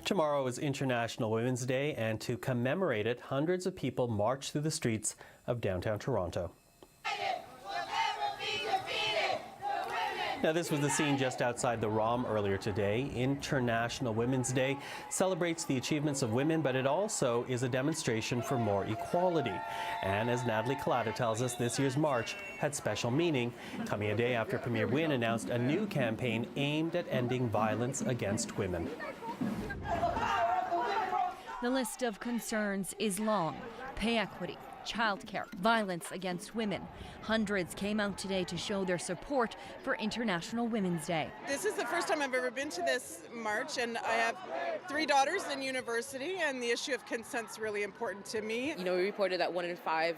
Tomorrow is International Women's Day, and to commemorate it, hundreds of people marched through the streets of downtown Toronto. Now, this was the scene just outside the ROM earlier today. International Women's Day celebrates the achievements of women, but it also is a demonstration for more equality. And as Natalie Collada tells us, this year's march had special meaning, coming a day after Premier Wynne announced a new campaign aimed at ending violence against women. The list of concerns is long: pay equity, childcare, violence against women. Hundreds came out today to show their support for International Women's Day. This is the first time I've ever been to this march, and I have 3 daughters in university, and the issue of consent's really important to me. You know, we reported that 1 in 5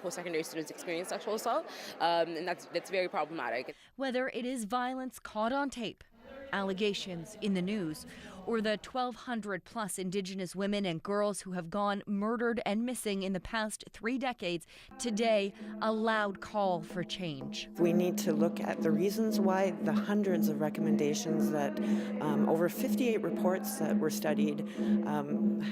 post-secondary students experience sexual assault, and that's very problematic. Whether it is violence caught on tape, allegations in the news, or the 1,200 plus Indigenous women and girls who have gone murdered and missing in the past 3 decades, today a loud call for change. We need to look at the reasons why the hundreds of recommendations that over 58 reports that were studied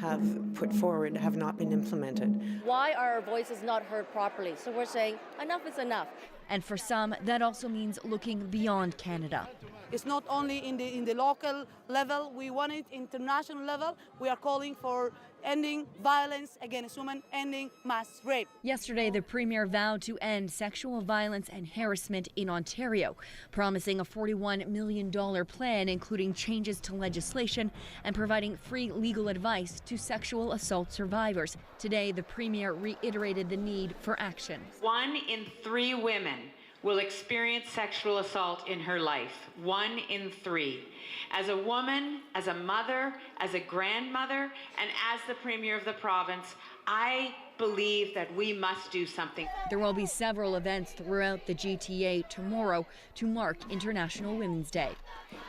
have put forward have not been implemented. Why are our voices not heard properly? So we're saying enough is enough. And for some, that also means looking beyond Canada. It's not only in the local level, we want it international level. We are calling for ending violence against women, ending mass rape. Yesterday, the Premier vowed to end sexual violence and harassment in Ontario, promising a $41 million plan, including changes to legislation and providing free legal advice to sexual assault survivors. Today, the Premier reiterated the need for action. 1 in 3 women will experience sexual assault in her life. 1 in 3. As a woman, as a mother, as a grandmother, and as the Premier of the province, I believe that we must do something. There will be several events throughout the GTA tomorrow to mark International Women's Day.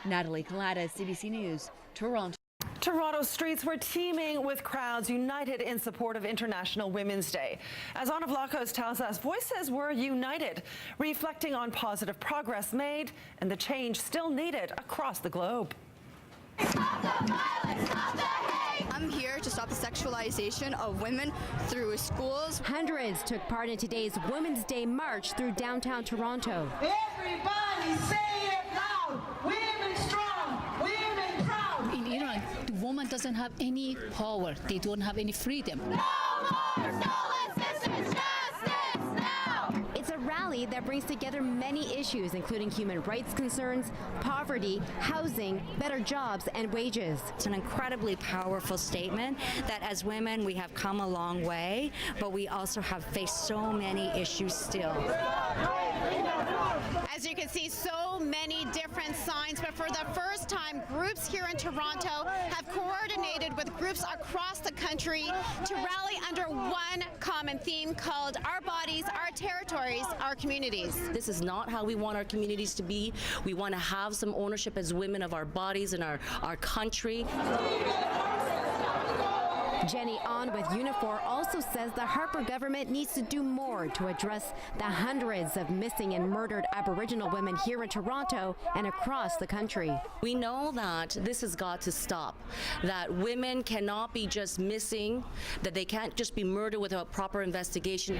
Natalie Collada, CBC News, Toronto. Toronto streets were teeming with crowds united in support of International Women's Day. As Anna Vlachos tells us, voices were united, reflecting on positive progress made and the change still needed across the globe. Stop the violence, stop the hate. I'm here to stop the sexualization of women through schools. Hundreds took part in today's Women's Day march through downtown Toronto. Everybody say it loud. Women strong, women proud. In Iran, the woman doesn't have any power. They don't have any freedom. No more stolen sisters, justice now. It's a rally that brings together many issues, including human rights concerns, poverty, housing, better jobs, and wages. It's an incredibly powerful statement that as women we have come a long way, but we also have faced so many issues still. As you can see, so many different signs, but for the first time, groups here in Toronto have coordinated with groups across the country to rally under one common theme called Our Bodies, Our Territories, Our Communities. This is not how we want our communities to be. We want to have some ownership as women of our bodies and our country. Jenny Ahn with Unifor also says the Harper government needs to do more to address the hundreds of missing and murdered Aboriginal women here in Toronto and across the country. We know that this has got to stop, that women cannot be just missing, that they can't just be murdered without proper investigation.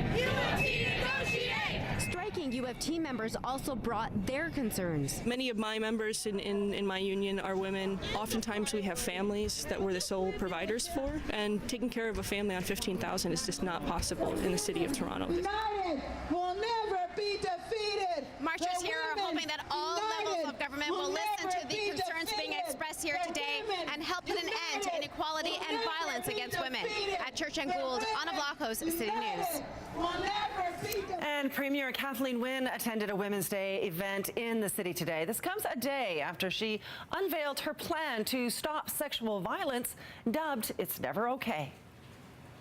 Striking U of T members also brought their concerns. Many of my members in my union are women. Oftentimes we have families that we're the sole providers for, and taking care of a family on $15,000 is just not possible in the city of Toronto. United will never be defeated. Marchers here are hoping that all levels of government will listen to the concerns being expressed here today and help put an end to inequality and violence against women. At Church and Gould, Anna Vlachos, City News. And Premier Kathleen Wynne attended a Women's Day event in the city today. This comes a day after she unveiled her plan to stop sexual violence, dubbed It's Never Okay.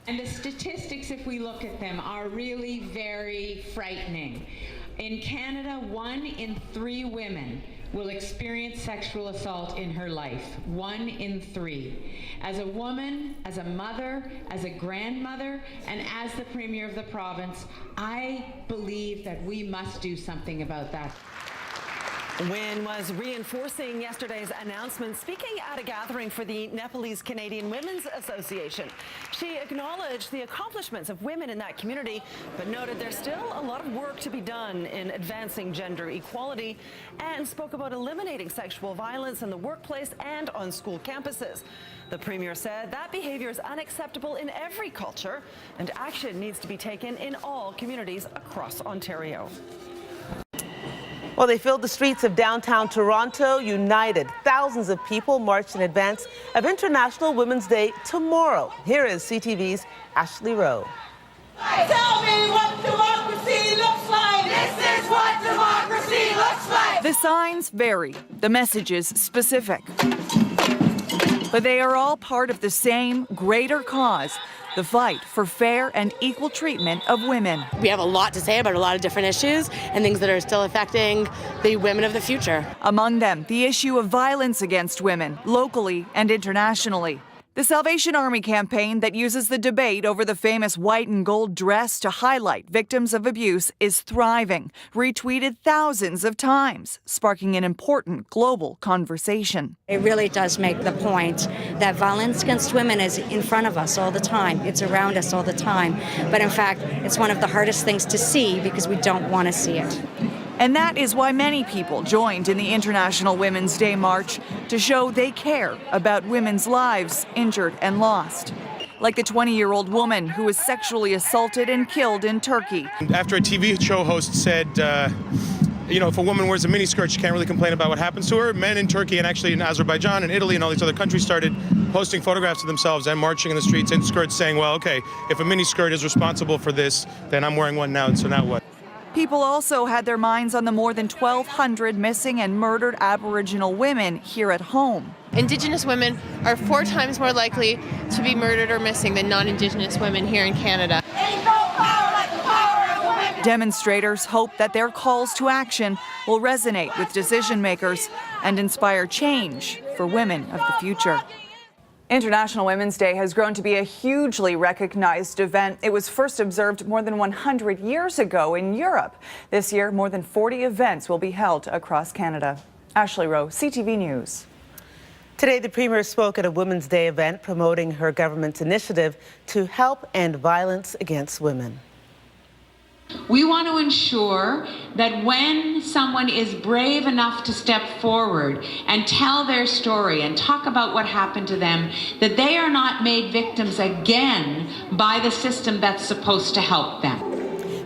And the statistics, if we look at them, are really very frightening. In Canada, 1 in 3 women will experience sexual assault in her life. 1 in 3. As a woman, as a mother, as a grandmother, and as the Premier of the province, I believe that we must do something about that. Wynne was reinforcing yesterday's announcement, speaking at a gathering for the Nepalese Canadian Women's Association. She acknowledged the accomplishments of women in that community, but noted there's still a lot of work to be done in advancing gender equality, and spoke about eliminating sexual violence in the workplace and on school campuses. The Premier said that behavior is unacceptable in every culture, and action needs to be taken in all communities across Ontario. Well, they filled the streets of downtown Toronto united. Thousands of people marched in advance of International Women's Day tomorrow. Here is CTV's Ashley Rowe. Tell me what democracy looks like. This is what democracy looks like. The signs vary, the messages specific. But they are all part of the same greater cause, the fight for fair and equal treatment of women. We have a lot to say about a lot of different issues and things that are still affecting the women of the future. Among them, the issue of violence against women, locally and internationally. The Salvation Army campaign that uses the debate over the famous white and gold dress to highlight victims of abuse is thriving, retweeted thousands of times, sparking an important global conversation. It really does make the point that violence against women is in front of us all the time. It's around us all the time. But in fact, it's one of the hardest things to see because we don't want to see it. And that is why many people joined in the International Women's Day March to show they care about women's lives injured and lost. Like the 20-year-old woman who was sexually assaulted and killed in Turkey. After a TV show host said, you know, if a woman wears a miniskirt, she can't really complain about what happens to her. Men in Turkey and actually in Azerbaijan and Italy and all these other countries started posting photographs of themselves and marching in the streets in skirts saying, well, okay, if a miniskirt is responsible for this, then I'm wearing one now, and so now what? People also had their minds on the more than 1,200 missing and murdered Aboriginal women here at home. Indigenous women are 4 times more likely to be murdered or missing than non-Indigenous women here in Canada. Ain't no power like the power of women. Demonstrators hope that their calls to action will resonate with decision makers and inspire change for women of the future. International Women's Day has grown to be a hugely recognized event. It was first observed more than 100 years ago in Europe. This year, more than 40 events will be held across Canada. Ashley Rowe, CTV News. Today, the Premier spoke at a Women's Day event promoting her government's initiative to help end violence against women. We want to ensure that when someone is brave enough to step forward and tell their story and talk about what happened to them, that they are not made victims again by the system that's supposed to help them.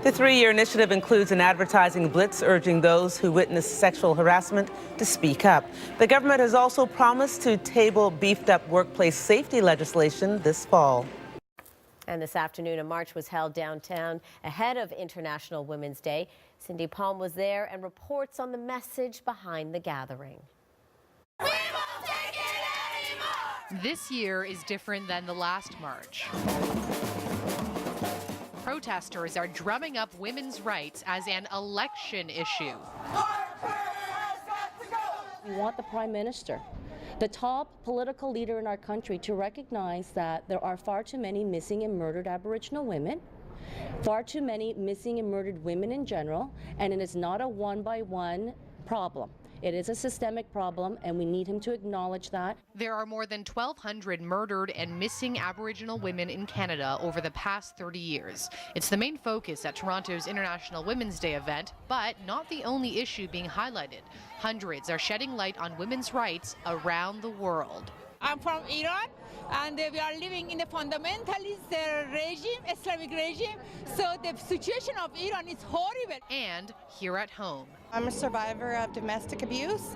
The 3-year initiative includes an advertising blitz urging those who witness sexual harassment to speak up. The government has also promised to table beefed-up workplace safety legislation this fall. And this afternoon, a march was held downtown ahead of International Women's Day. Cindy Palm was there and reports on the message behind the gathering. We won't take it anymore! This year is different than the last march. Protesters are drumming up women's rights as an election issue. We want the Prime Minister, the top political leader in our country, to recognize that there are far too many missing and murdered Aboriginal women, far too many missing and murdered women in general, and it is not a one-by-one problem. It is a systemic problem, and we need him to acknowledge that. There are more than 1,200 murdered and missing Aboriginal women in Canada over the past 30 years. It's the main focus at Toronto's International Women's Day event, but not the only issue being highlighted. Hundreds are shedding light on women's rights around the world. I'm from Iran, and we are living in a fundamentalist regime, Islamic regime. So the situation of Iran is horrible. And here at home. I'm a survivor of domestic abuse,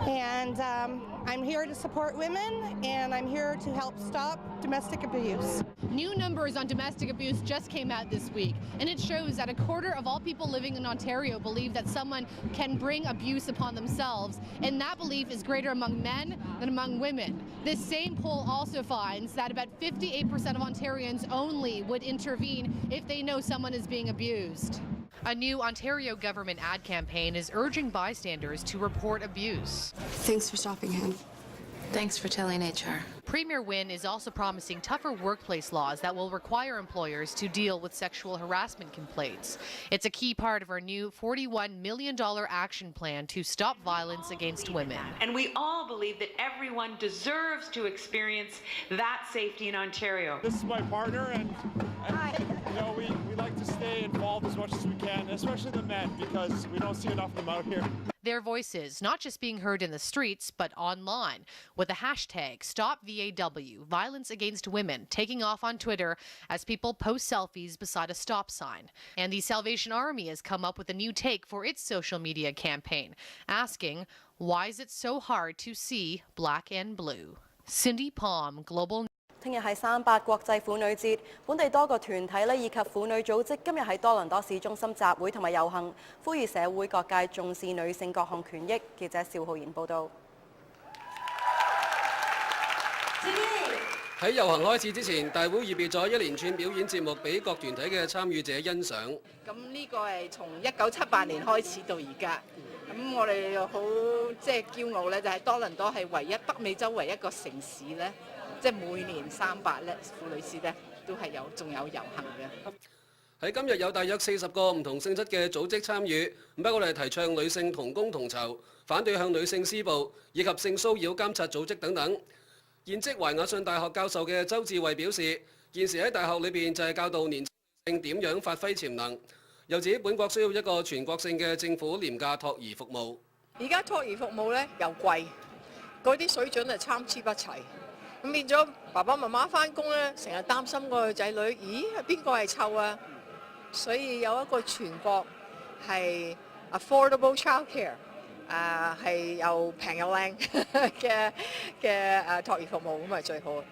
and I'm here to support women, and I'm here to help stop domestic abuse. New numbers on domestic abuse just came out this week, and it shows that 1/4 of all people living in Ontario believe that someone can bring abuse upon themselves, and that belief is greater among men than among women. This same poll also finds that about 58% of Ontarians only would intervene if they know someone is being abused. A new Ontario government ad campaign is urging bystanders to report abuse. Thanks for stopping him. Thanks for telling HR. Premier Wynne is also promising tougher workplace laws that will require employers to deal with sexual harassment complaints. It's a key part of our new $41 million action plan to stop violence against women. And we all believe that everyone deserves to experience that safety in Ontario. This is my partner, and you know, we like to stay involved as much as we can, especially the men, because we don't see enough of them out here. Their voices not just being heard in the streets, but online, with the hashtag StopVAW, Violence Against Women, taking off on Twitter as people post selfies beside a stop sign. And the Salvation Army has come up with a new take for its social media campaign, asking, why is it so hard to see black and blue? Cindy Palm, Global. 聽日係38國際婦女節，本地多個團體以及婦女組織今日喺多倫多市中心集會同埋遊行，呼籲社會各界重視女性各項權益。記者邵浩然報導。喺遊行開始之前，大會預備咗一連串表演節目俾各團體嘅參與者欣賞。咁呢個係從1978年開始到而家，咁我哋好驕傲咧，就係多倫多係唯一北美洲唯一一個城市咧。 即係每年38咧，婦女節咧都係仲有遊行嘅。喺今日有大約40個唔同性質嘅組織參與，不過我哋提倡女性同工同酬，反對向女性施暴，以及性騷擾監察組織等等。現職懷雅遜大學教授嘅周志偉表示，現時喺大學裏邊就係教導年輕女性點樣發揮潛能，又指本國需要一個全國性嘅政府廉價托兒服務。而家托兒服務咧又貴，嗰啲水準係參差不齊。 咁變咗爸爸媽媽翻工咧，成日擔心個仔女，咦邊個係湊啊？所以有一個全國係 affordable childcare， 係又平又靚嘅托兒服務，咁咪最好。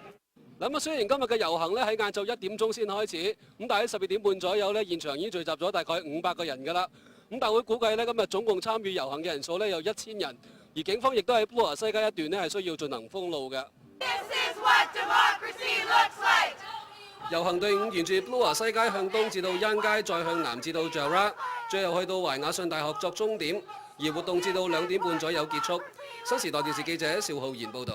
咁雖然今日嘅遊行咧喺晏晝1點鐘先開始，咁但係喺12點半左右咧，現場已經聚集咗大概500個人㗎啦。咁大會估計咧今日總共參與遊行嘅人數咧有1000人，而警方亦都喺布羅西街一段咧係需要進行封路嘅。 遊行隊伍沿住布羅西街向東至到恩街，再向南至到 Jara， 最後去到懷雅遜大學作終點，而活動至到2點半左右結束。新時代電視記者邵浩然報導。